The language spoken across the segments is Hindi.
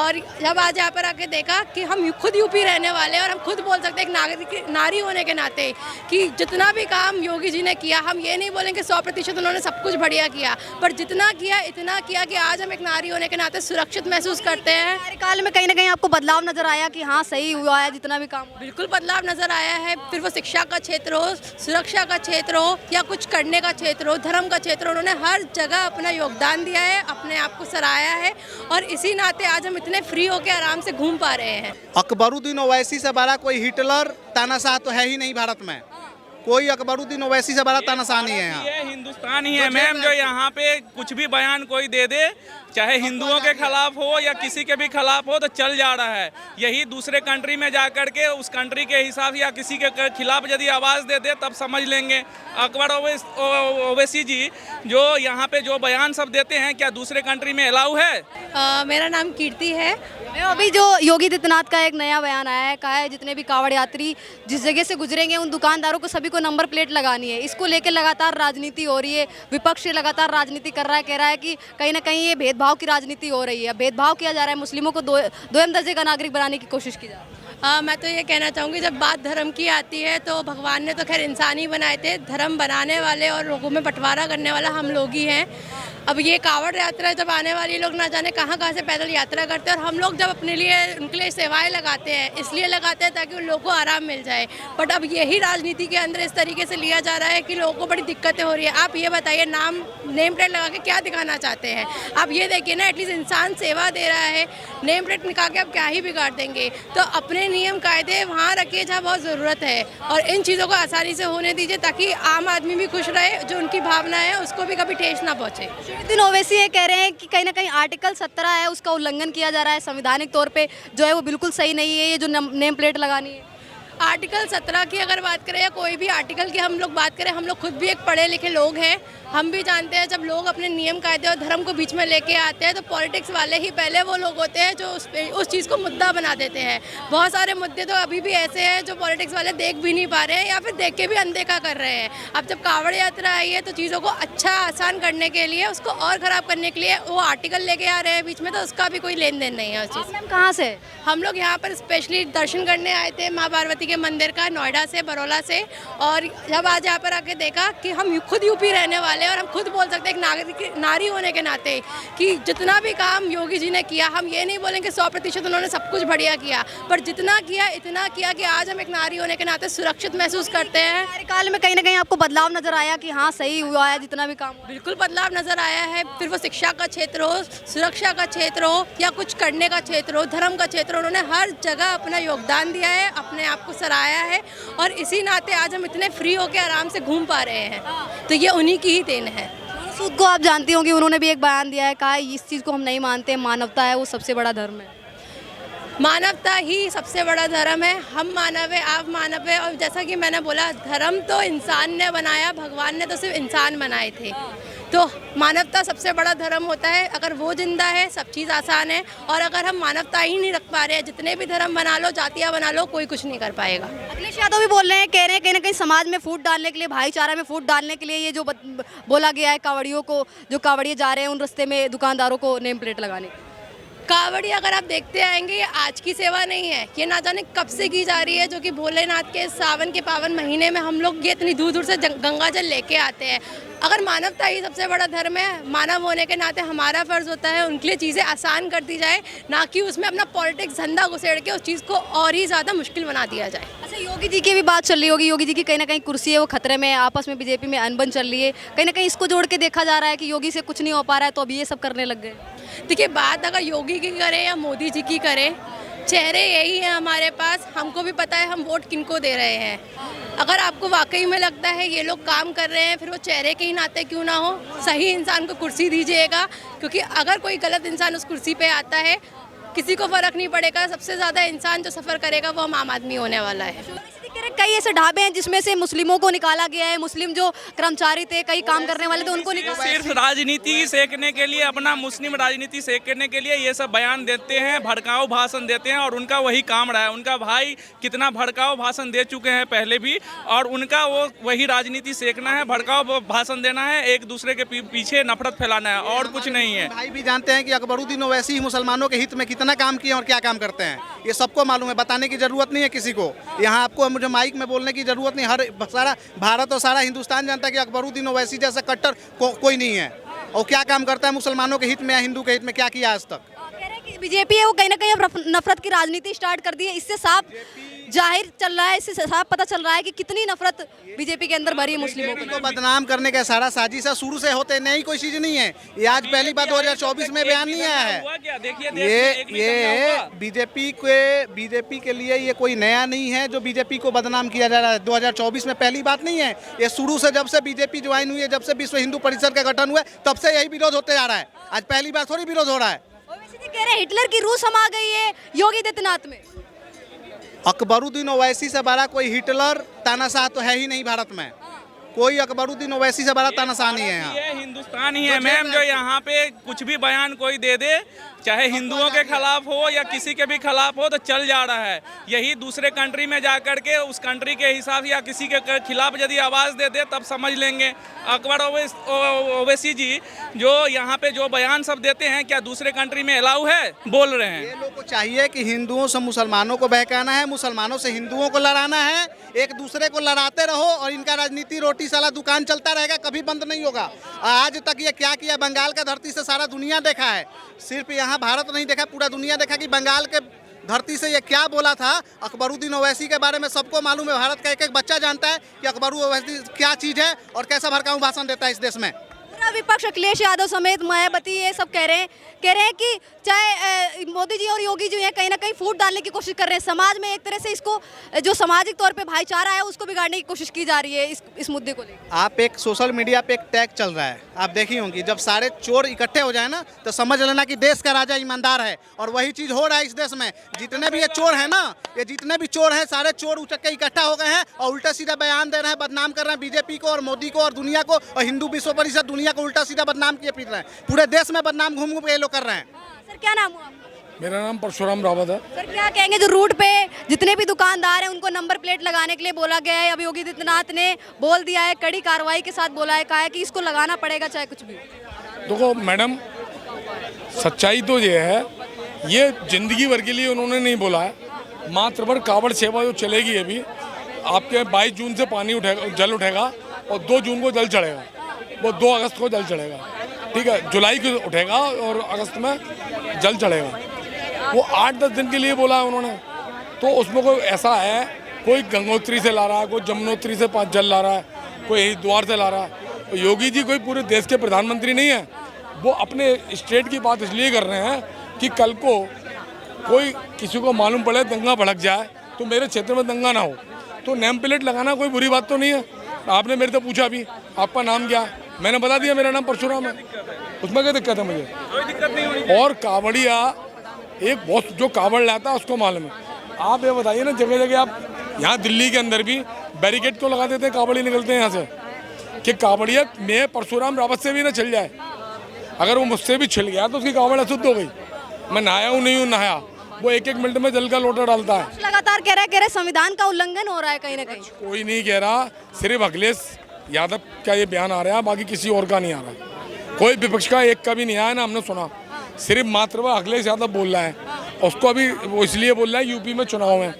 और जब आज यहाँ पर आके देखा कि हम खुद यूपी रहने वाले हैं और हम खुद बोल सकते हैं एक नागरिक नारी होने के नाते कि जितना भी काम योगी जी ने किया, हम ये नहीं बोलेंगे 100% उन्होंने सब कुछ बढ़िया किया, पर जितना किया इतना किया कि आज हम एक नारी होने के नाते सुरक्षित महसूस करते हैं। कार्यकाल में कहीं ना कहीं आपको बदलाव नजर आया कि हाँ सही हुआ है जितना भी काम हुआ? बिल्कुल बदलाव नजर आया है, फिर वो शिक्षा का क्षेत्र हो, सुरक्षा का क्षेत्र हो या कुछ करने का क्षेत्र हो, धर्म का क्षेत्र हो, उन्होंने हर जगह अपना योगदान दिया है, अपने आप को सराहाया है और इसी नाते आज हम इतने फ्री होकर आराम से घूम पा रहे हैं। अकबरुद्दीन ओवैसी से बड़ा कोई हिटलर तानाशाह तो है ही नहीं भारत में। कोई अकबरुद्दीन ओवैसी से बड़ा तानाशाह नहीं है यहाँ। ये हिंदुस्तान ही है मैम, जो यहाँ पे कुछ भी बयान कोई दे दे, चाहे हिंदुओं के खिलाफ हो या किसी के भी खिलाफ हो, तो चल जा रहा है। यही दूसरे कंट्री में जा कर के उस कंट्री के हिसाब या किसी के खिलाफ यदि आवाज़ दे दे तब समझ लेंगे। अकबर ओवैसी जी जो यहाँ पे जो बयान सब देते हैं, क्या दूसरे कंट्री में अलाउ है? मेरा नाम कीर्ति है। अभी जो योगी आदित्यनाथ का एक नया बयान आया है, कहा है जितने भी कांवड़ यात्री जिस जगह से गुजरेंगे उन दुकानदारों को सभी को नंबर प्लेट लगानी है। इसको लेकर लगातार राजनीति हो रही है, विपक्ष लगातार राजनीति कर रहा है, कह रहा है कि कहीं ना कहीं ये भेदभाव की राजनीति हो रही है, भेदभाव किया जा रहा है, मुस्लिमों को दोयम दर्जे का नागरिक बनाने की कोशिश की जा रही है। मैं तो ये कहना चाहूँगी, जब बात धर्म की आती है तो भगवान ने तो खैर इंसान ही बनाए थे, धर्म बनाने वाले और लोगों में बंटवारा करने वाला हम लोग ही हैं। अब ये कांवड़ यात्रा जब आने वाले लोग ना जाने कहाँ कहाँ से पैदल यात्रा करते हैं और हम लोग जब अपने लिए उनके लिए सेवाएं लगाते हैं, इसलिए लगाते हैं ताकि उन लोगों को आराम मिल जाए। बट अब यही राजनीति के अंदर इस तरीके से लिया जा रहा है कि लोगों को बड़ी दिक्कतें हो रही है। आप ये बताइए, नेम प्लेट लगा के क्या दिखाना चाहते हैं? आप ये देखिए ना, एटलीस्ट इंसान सेवा दे रहा है, नेम प्लेट निकाल के आप क्या ही बिगाड़ देंगे? तो अपने नियम कायदे वहाँ रखिए जहाँ बहुत ज़रूरत है और इन चीज़ों को आसानी से होने दीजिए ताकि आम आदमी भी खुश रहे, जो उनकी भावना है उसको भी कभी ठेस ना पहुँचे। दिन ओवैसी ये कह रहे हैं कि कहीं ना कहीं आर्टिकल 17 है उसका उल्लंघन किया जा रहा है, संवैधानिक तौर पे जो है वो बिल्कुल सही नहीं है, ये जो नेम प्लेट लगानी है। आर्टिकल 17 की अगर बात करें या कोई भी आर्टिकल की हम लोग बात करें, हम लोग खुद भी एक पढ़े लिखे लोग हैं, हम भी जानते हैं जब लोग अपने नियम कायदे और धर्म को बीच में लेके आते हैं तो पॉलिटिक्स वाले ही पहले वो लोग होते हैं जो उस चीज़ को मुद्दा बना देते हैं। बहुत सारे मुद्दे तो अभी भी ऐसे हैं जो पॉलिटिक्स वाले देख भी नहीं पा रहे हैं या फिर देख के भी अनदेखा कर रहे हैं। अब जब कांवड़ यात्रा आई है तो चीज़ों को अच्छा आसान करने के लिए, उसको और ख़राब करने के लिए वो आर्टिकल लेके आ रहे हैं बीच में, तो उसका भी कोई लेन देन नहीं है उस चीज़। मैम कहाँ से? हम लोग यहाँ पर स्पेशली दर्शन करने आए थे माँ पार्वती के मंदिर का, नोएडा से, बरौला से, और जब आज यहाँ पर आके देखा कि हम खुद यूपी रहने वाले हैं और हम खुद बोल सकते हैं एक नागरिक नारी होने के नाते कि जितना भी काम योगी जी ने किया, हम ये नहीं बोलेंगे 100% उन्होंने सब कुछ बढ़िया किया, पर जितना किया इतना किया कि आज हम एक नारी होने के नाते सुरक्षित महसूस करते हैं। कार्यकाल में कहीं ना कहीं आपको बदलाव नजर आया कि हाँ सही हुआ है जितना भी काम हुआ? बिल्कुल बदलाव नजर आया है, फिर वो शिक्षा का क्षेत्र हो, सुरक्षा का क्षेत्र हो या कुछ करने का क्षेत्र हो, धर्म का क्षेत्र हो, उन्होंने हर जगह अपना योगदान दिया है, अपने आप को सराहाया है और इसी नाते आज हम इतने फ्री होकर आराम से घूम पा रहे हैं। तो ये उन्हीं की ही देन है। सूद को आप जानती होंगी, उन्होंने भी एक बयान दिया है, कहा है इस चीज़ को हम नहीं मानते, मानवता है वो सबसे बड़ा धर्म है। मानवता ही सबसे बड़ा धर्म है। हम मानव है, आप मानव है, और जैसा कि मैंने बोला धर्म तो इंसान ने बनाया, भगवान ने तो सिर्फ इंसान बनाए थे, तो मानवता सबसे बड़ा धर्म होता है। अगर वो जिंदा है सब चीज़ आसान है, और अगर हम मानवता ही नहीं रख पा रहे हैं, जितने भी धर्म बना लो, जातियाँ बना लो, कोई कुछ नहीं कर पाएगा। अखिलेश यादव भी बोल रहे हैं, कह रहे हैं कहीं ना कहीं समाज में फूट डालने के लिए, भाईचारा में फूट डालने के लिए ये जो बोला गया है कांवड़ियों को, जो कांवड़िए जा रहे हैं उन रास्ते में दुकानदारों को नेम प्लेट लगाने। कांवड़ी अगर आप देखते आएंगे, ये आज की सेवा नहीं है, ये ना जाने कब से की जा रही है, जो कि भोलेनाथ के सावन के पावन महीने में हम लोग ये इतनी दूर दूर से गंगा जल लेके आते हैं। अगर मानवता ही सबसे बड़ा धर्म है, मानव होने के नाते हमारा फर्ज होता है उनके लिए चीज़ें आसान कर दी जाए, ना कि उसमें अपना पॉलिटिक्स धंधा घुसेड़ के उस चीज़ को और ही ज़्यादा मुश्किल बना दिया जाए। अच्छा, योगी जी की भी बात चल रही होगी, योगी जी की कहीं ना कहीं कुर्सी है वो खतरे में, आपस में बीजेपी में अनबन चल रही है, कहीं ना कहीं इसको जोड़ के देखा जा रहा है कि योगी से कुछ नहीं हो पा रहा है तो अभी ये सब करने लग गए। देखिए, बात अगर योगी की करें या मोदी जी की करें, चेहरे यही हैं हमारे पास, हमको भी पता है हम वोट किनको दे रहे हैं। अगर आपको वाकई में लगता है ये लोग काम कर रहे हैं, फिर वो चेहरे के ही नाते क्यों ना हो, सही इंसान को कुर्सी दीजिएगा, क्योंकि अगर कोई गलत इंसान उस कुर्सी पे आता है किसी को फ़र्क नहीं पड़ेगा। सबसे ज़्यादा इंसान जो सफ़र करेगा वो हम आम आदमी होने वाला है। कई ऐसे ढाबे हैं जिसमें से मुस्लिमों को निकाला गया है, मुस्लिम जो कर्मचारी थे, कई काम करने वाले थे, उनको निकाला। सिर्फ राजनीति सेकने के लिए, अपना मुस्लिम राजनीति सेकने के लिए ये सब बयान देते हैं, भड़काऊ भाषण देते हैं, और उनका वही काम रहा है। उनका भाई कितना भड़काऊ भाषण दे चुके हैं पहले भी, और उनका वो वही राजनीति सेकना है, भड़काऊ भाषण देना है, एक दूसरे के पीछे नफरत फैलाना है, और कुछ नहीं है। भाई भी जानते हैं कि अकबरुद्दीन ओवैसी ही मुसलमानों के हित में कितना काम किए और क्या काम करते हैं, ये सबको मालूम है, बताने की जरूरत नहीं है किसी को। यहाँ आपको मुझे माइक में बोलने की जरूरत नहीं, हर सारा भारत और सारा हिंदुस्तान जानता है कि अकबरुद्दीन ओवैसी जैसा कट्टर कोई नहीं है, और क्या काम करता है मुसलमानों के हित में या हिंदू के हित में, क्या किया आज तक। कह रहे हैं कि बीजेपी है वो कहीं ना कहीं नफरत की राजनीति स्टार्ट कर दी है, इससे साफ जाहिर चल रहा है, इससे साफ पता चल रहा है कि कितनी नफरत बीजेपी के अंदर भरी है मुस्लिमों को बदनाम करने का सारा साजिश है, शुरू से होते नई कोई चीज नहीं है, ये आज पहली बार 2024 में बयान नहीं आया है। ये बीजेपी के लिए ये कोई नया नहीं है जो बीजेपी को बदनाम किया जा रहा है, 2024 में पहली बात नहीं है, ये शुरू से जब से बीजेपी ज्वाइन हुई है, जब से विश्व हिंदू परिषद का गठन हुआ है, तब से यही विरोध होते जा रहा है, आज पहली बार थोड़ी विरोध हो रहा है। कह रहे हैं हिटलर की रूह समा गई है योगी आदित्यनाथ में। अकबरुद्दीन ओवैसी से बड़ा कोई हिटलर तानाशाह तो है ही नहीं भारत में, कोई अकबरुद्दीन ओवैसी से बड़ा तानाशाह नहीं है। ये हिंदुस्तान ही है मैम, जो यहाँ पे कुछ भी बयान कोई दे दे, चाहे हिंदुओं के खिलाफ हो या किसी के भी खिलाफ हो, तो चल जा रहा है। यही दूसरे कंट्री में जा कर के उस कंट्री के हिसाब या किसी के खिलाफ यदि आवाज़ दे दे तब समझ लेंगे। अकबर ओवैसी जी जो यहाँ पे जो बयान सब देते हैं, क्या दूसरे कंट्री में अलाउ है? बोल रहे हैं। ये लोग को चाहिए कि हिंदुओं से मुसलमानों को बहकाना है, मुसलमानों से हिंदुओं को लड़ाना है, एक दूसरे को लड़ाते रहो, और इनका राजनीति रोटी साला दुकान चलता रहेगा, कभी बंद नहीं होगा। आज तक ये क्या किया, बंगाल का धरती से सारा दुनिया देखा है, सिर्फ यहाँ भारत नहीं देखा, पूरा दुनिया देखा कि बंगाल के धरती से ये क्या बोला था। अकबरुद्दीन ओवैसी के बारे में सबको मालूम है, भारत का एक एक बच्चा जानता है कि अकबरुद्दीन ओवैसी क्या चीज़ है और कैसा भड़काऊ भाषण देता है इस देश में। पूरा विपक्ष अखिलेश यादव समेत मायावती ये सब कह रहे हैं कि चाहे मोदी जी और योगी जी हैं कहीं ना कहीं फूट डालने की कोशिश कर रहे हैं समाज में, एक तरह से इसको जो सामाजिक तौर पे भाईचारा है उसको बिगाड़ने की कोशिश की जा रही है इस मुद्दे को लेकर। आप एक सोशल मीडिया पे एक टैग चल रहा है, आप देखी होंगी, जब सारे चोर इकट्ठे हो जाए ना तो समझ लेना कि देश का राजा ईमानदार है, और वही चीज़ हो रहा है इस देश में। जितने भी ये चोर हैं ना, ये जितने भी चोर हैं, सारे चोर उचक के इकट्ठा हो गए हैं और उल्टा सीधा बयान दे रहे हैं, बदनाम कर रहे हैं बीजेपी को और मोदी को और दुनिया को, और हिंदू विश्व परिषद दुनिया को उल्टा सीधा बदनाम किए फिर रहे हैं, पूरे देश में बदनाम घूम घूम के ये लोग कर रहे हैं। सर क्या नाम हुआ आपका? मेरा नाम परशुराम रावत है। सर क्या कहेंगे जो रूट पे जितने भी दुकानदार हैं उनको नंबर प्लेट लगाने के लिए बोला गया है, अब योगी आदित्यनाथ ने बोल दिया है, कड़ी कार्रवाई के साथ बोला है, कहा है कि इसको लगाना पड़ेगा चाहे कुछ भी। देखो मैडम, सच्चाई तो ये है, ये जिंदगी भर के लिए उन्होंने नहीं बोला है, मात्र भर कावड़ सेवा जो चलेगी अभी, आपके 22 जून से पानी उठेगा, जल उठेगा, और 2 जून को जल चढ़ेगा, वो 2 अगस्त को जल चढ़ेगा, ठीक है, जुलाई को उठेगा और अगस्त में जल चढ़ेगा। वो 8-10 दिन के लिए बोला है उन्होंने, तो उसमें कोई ऐसा है, कोई गंगोत्री से ला रहा है, कोई जमुनोत्री से जल ला रहा है, कोई हरिद्वार से ला रहा है। तो योगी जी कोई पूरे देश के प्रधानमंत्री नहीं है, वो अपने स्टेट की बात इसलिए कर रहे हैं कि कल को कोई किसी को मालूम पड़े दंगा भड़क जाए तो मेरे क्षेत्र में दंगा ना हो, तो नेम प्लेट लगाना कोई बुरी बात तो नहीं है। आपने मेरे से पूछा भी आपका नाम क्या है, मैंने बता दिया मेरा नाम परशुराम है, उसमें क्या दिक्कत है मुझे? कोई दिक्कत नहीं होनी। और कावड़िया एक बहुत जो कावड़ लाता है उसको मालूम है। आप ये बताइए ना, जगह जगह आप यहाँ दिल्ली के अंदर भी बैरिकेड क्यों लगा देते हैं, कावड़ी निकलते हैं यहाँ से, कि कावड़िया मैं परशुराम रावत से भी ना छिल जाए, अगर वो मुझसे भी छिल गया तो उसकी कावड़ अशुद्ध हो गई। मैं नहाया हूँ नहीं हूँ नहाया, वो 1-1 मिनट में जल का लोटा डालता है। लगातार कह रहे हैं संविधान का उल्लंघन हो रहा है कहीं ना कहीं। कोई नहीं कह रहा, सिर्फ अखिलेश यादव का ये बयान आ रहा है, बाकी किसी और का नहीं आ रहा, कोई विपक्ष का एक का भी नहीं आया ना हमने सुना, सिर्फ मात्र वह अखिलेश यादव बोल रहा है। उसको अभी वो इसलिए बोल रहा है यूपी में चुनाव है,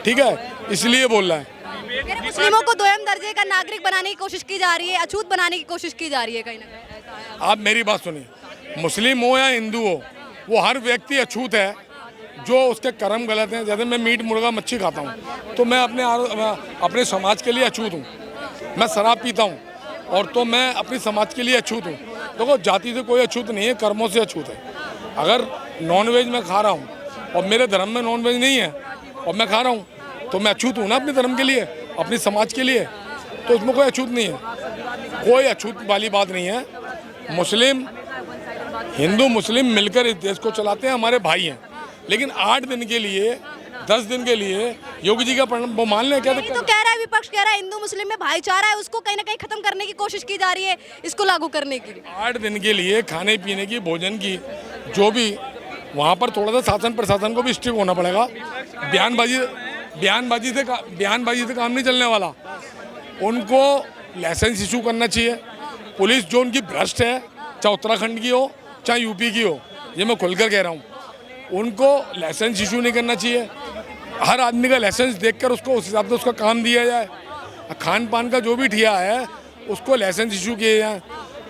ठीक है, इसलिए बोल रहा है। मुस्लिमों को दोयम दर्जे का नागरिक बनाने की कोशिश की जा रही है, अछूत बनाने की कोशिश की जा रही है कहीं ना कहीं। आप मेरी बात सुनिए, मुस्लिम हो या हिंदू हो, वो हर व्यक्ति अछूत है जो उसके कर्म गलत हैं। जैसे मैं मीट मुर्गा मच्छी खाता हूँ तो मैं अपने समाज के लिए अछूत हूँ, मैं शराब पीता हूँ और तो मैं अपनी समाज के लिए अछूत हूँ। देखो जाति से कोई अछूत नहीं है, कर्मों से अछूत है। अगर नॉनवेज मैं खा रहा हूँ और मेरे धर्म में नॉनवेज नहीं है और मैं खा रहा हूँ तो मैं अछूत हूँ ना अपने धर्म के लिए, अपनी समाज के लिए, तो उसमें कोई अछूत नहीं है, कोई अछूत वाली बात नहीं है। मुस्लिम हिंदू मुस्लिम मिलकर इस देश को चलाते हैं, हमारे भाई हैं, लेकिन 8 दिन के लिए 10 दिन के लिए योगी जी का वो मान लें, क्या यही दिक्कत तो कह रहा है विपक्ष, कह रहा है हिंदू मुस्लिम में भाईचारा है, उसको कहीं ना कहीं खत्म करने की कोशिश की जा रही है, इसको लागू करने के लिए। 8 दिन के लिए खाने पीने की, भोजन की, जो भी वहाँ पर थोड़ा सा शासन प्रशासन को भी स्ट्रिक्ट होना पड़ेगा। बयानबाजी से काम नहीं चलने वाला। उनको लाइसेंस इशू करना चाहिए। पुलिस जो उनकी भ्रष्ट है, चाहे उत्तराखंड की हो चाहे यूपी की हो, ये मैं खुलकर कह रहा हूँ, उनको लाइसेंस इशू नहीं करना चाहिए। हर आदमी का लाइसेंस देखकर उसको उस हिसाब से उसका काम दिया जाए। खान पान का जो भी ठिया है उसको लाइसेंस इशू किए जाए।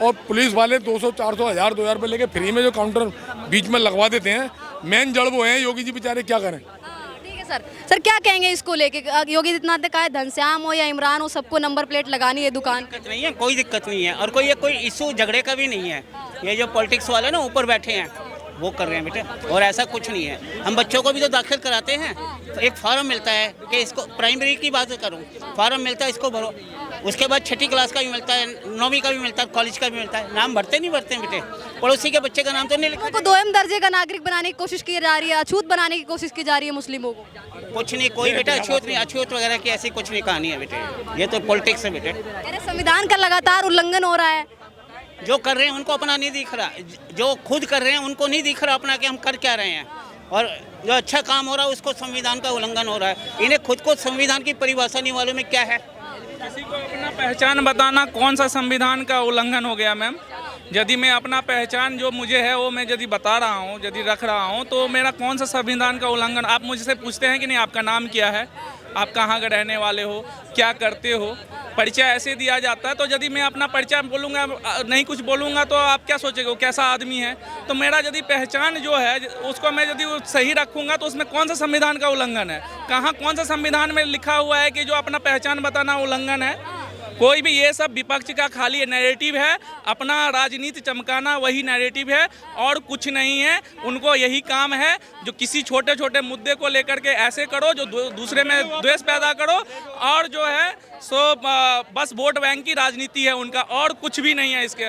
और पुलिस वाले 200, 400, 1000, 2000 रुपये लेके फ्री में जो काउंटर बीच में लगवा देते हैं, मेन जड़ वो हैं। योगी जी बेचारे क्या करें। ठीक है सर क्या कहेंगे इसको लेके? योगी आदित्यनाथ ने कहा है घनश्याम हो या इमरान हो, सबको नंबर प्लेट लगानी है दुकान। दिक्कत नहीं है, कोई दिक्कत नहीं है। और कोई इशू झगड़े का भी नहीं है। ये जो पॉलिटिक्स वाले ना ऊपर बैठे हैं वो कर रहे हैं बेटे, और ऐसा कुछ नहीं है। हम बच्चों को भी तो दाखिल कराते हैं, तो एक फॉर्म मिलता है कि इसको, प्राइमरी की बात करूं, फॉर्म मिलता है, इसको भरो। उसके बाद 6ठी क्लास का भी मिलता है, 9वीं का भी मिलता है, कॉलेज का भी मिलता है। नाम भरते नहीं भरते बेटे, पड़ोसी के बच्चे का नाम तो नहीं लिखा। को 2म दर्जे का नागरिक बनाने की कोशिश की जा रही है, अछूत बनाने की कोशिश की जा रही है मुस्लिमों को। कुछ नहीं, कोई बेटा अछूत नहीं, अछूत वगैरह की ऐसी कुछ नहीं कहानी है बेटे। ये तो पॉलिटिक्स है बेटे। अरे संविधान का लगातार उल्लंघन हो रहा है। जो कर रहे हैं उनको अपना नहीं दिख रहा, जो खुद कर रहे हैं उनको नहीं दिख रहा अपना कि हम कर क्या रहे हैं। और जो अच्छा काम हो रहा है उसको संविधान का उल्लंघन हो रहा है। इन्हें खुद को संविधान की परिभाषा नहीं मालूम है क्या है। किसी को अपना पहचान बताना कौन सा संविधान का उल्लंघन हो गया मैम? यदि मैं अपना पहचान जो मुझे है वो मैं यदि बता रहा हूँ, यदि रख रहा हूँ, तो मेरा कौन सा संविधान का उल्लंघन? आप मुझसे पूछते हैं कि नहीं आपका नाम क्या है, आप कहाँ के रहने वाले हो, क्या करते हो, परिचय ऐसे दिया जाता है। तो यदि मैं अपना परिचय बोलूँगा, नहीं कुछ बोलूँगा, तो आप क्या सोचेंगे वो कैसा आदमी है? तो मेरा यदि पहचान जो है उसको मैं यदि सही रखूँगा तो उसमें कौन सा संविधान का उल्लंघन है? कहाँ कौन सा संविधान में लिखा हुआ है कि जो अपना पहचान बताना उल्लंघन है? कोई भी, ये सब विपक्ष का खाली नैरेटिव है, अपना राजनीति चमकाना वही नैरेटिव है और कुछ नहीं है। उनको यही काम है, जो किसी छोटे छोटे मुद्दे को लेकर के ऐसे करो जो दूसरे में द्वेष पैदा करो, और जो है सो बस वोट बैंक की राजनीति है उनका, और कुछ भी नहीं है इसके।